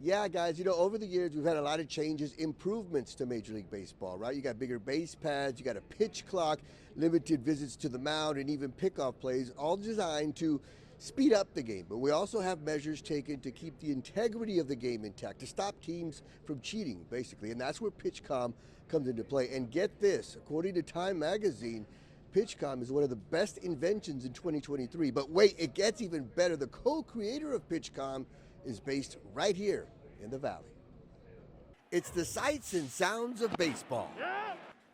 Yeah, guys, over the years we've had a lot of changes, improvements to Major League Baseball, right? You got bigger base pads, you got a pitch clock, limited visits to the mound, and even pickoff plays, all designed to speed up the game. But we also have measures taken to keep the integrity of the game intact, to stop teams from cheating, basically. And that's where PitchCom comes into play. And get this, according to Time Magazine, PitchCom is one of the best inventions in 2023. But wait, it gets even better. The co-creator of PitchCom is based right here in the Valley. It's the sights and sounds of baseball,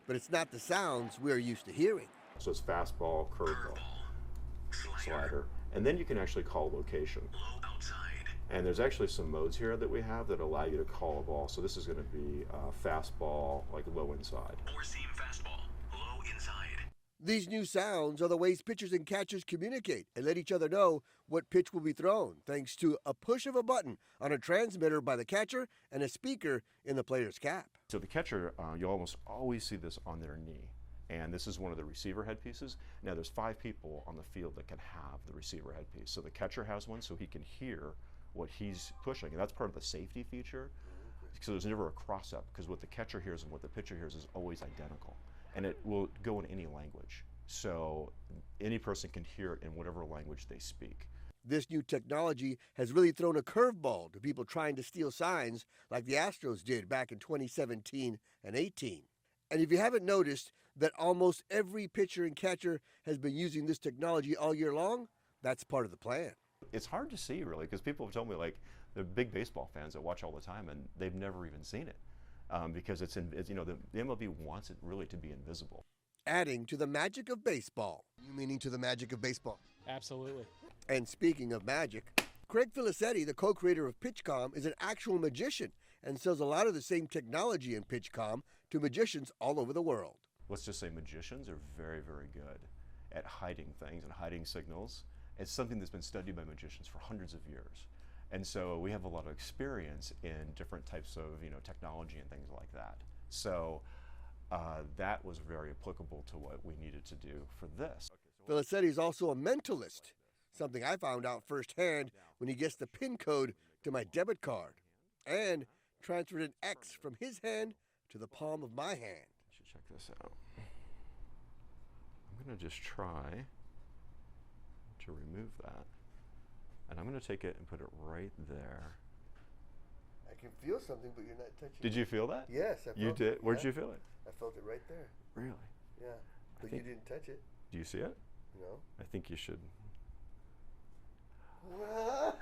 but it's not the sounds we're used to hearing. So it's fastball, curveball, slider, and then you can actually call location. And there's actually some modes here that we have that allow you to call a ball. So this is going to be fastball, like low inside. Or seam fastball, low inside. These new sounds are the ways pitchers and catchers communicate and let each other know what pitch will be thrown, thanks to a push of a button on a transmitter by the catcher and a speaker in the player's cap. So the catcher, you almost always see this on their knee. And this is one of the receiver headpieces. Now there's 5 people on the field that can have the receiver headpiece. So the catcher has one so he can hear what he's pushing. And that's part of the safety feature. So there's never a cross up, because what the catcher hears and what the pitcher hears is always identical. And it will go in any language. So any person can hear it in whatever language they speak. This new technology has really thrown a curveball to people trying to steal signs like the Astros did back in 2017 and 18. And if you haven't noticed that almost every pitcher and catcher has been using this technology all year long, that's part of the plan. It's hard to see, really, because people have told me, like, they're big baseball fans that watch all the time and they've never even seen it. Because the MLB wants it really to be invisible. Adding to the magic of baseball. You meaning to the magic of baseball? Absolutely. And speaking of magic, Craig Filicetti, the co-creator of PitchCom, is an actual magician and sells a lot of the same technology in PitchCom to magicians all over the world. Let's just say magicians are very, very good at hiding things and hiding signals. It's something that's been studied by magicians for hundreds of years. And so we have a lot of experience in different types of technology and things like that. So that was very applicable to what we needed to do for this. Filicetti is also a mentalist, something I found out firsthand when he guessed the PIN code to my debit card and transferred an X from his hand to the palm of my hand. I should check this out. I'm going to just try to remove that. And I'm going to take it and put it right there. I can feel something, but you're not touching it. Did you feel that? Yes, I felt You did? it. Where'd Yeah. you feel it? I felt it right there. Really? Yeah, but you didn't touch it. Do you see it? No. I think you should. What?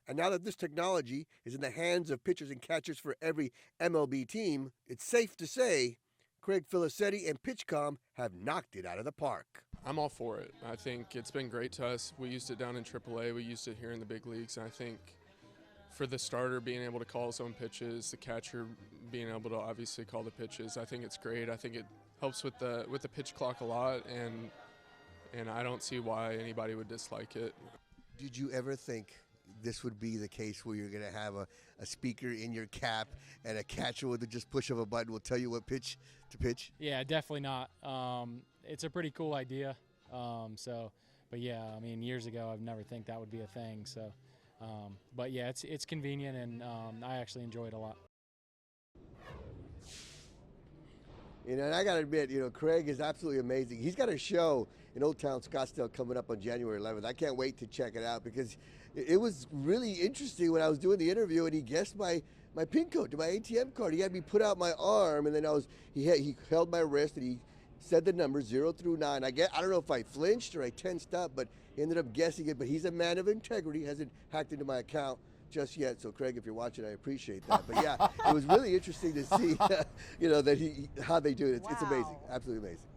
And now that this technology is in the hands of pitchers and catchers for every MLB team, it's safe to say Craig Filicetti and PitchCom have knocked it out of the park. I'm all for it. I think it's been great to us. We used it down in AAA. We used it here in the big leagues. And I think for the starter being able to call his own pitches, the catcher being able to obviously call the pitches, I think it's great. I think it helps with the pitch clock a lot, and I don't see why anybody would dislike it. Did you ever think this would be the case where you're going to have a speaker in your cap and a catcher with just push of a button will tell you what pitch to pitch? Yeah, definitely not. It's a pretty cool idea. But yeah, I mean, years ago, I've never think that would be a thing. So, but yeah, it's convenient, and I actually enjoy it a lot. And I got to admit, Craig is absolutely amazing. He's got a show in Old Town Scottsdale coming up on January 11th. I can't wait to check it out because it was really interesting when I was doing the interview and he guessed my PIN code to my ATM card. He had me put out my arm, and then he held my wrist and he said the numbers 0 through 9. I don't know if I flinched or I tensed up, but he ended up guessing it. But he's a man of integrity, hasn't hacked into my account just yet. So Craig, if you're watching, I appreciate that. But yeah, it was really interesting to see, that how they do it. It's amazing, absolutely amazing.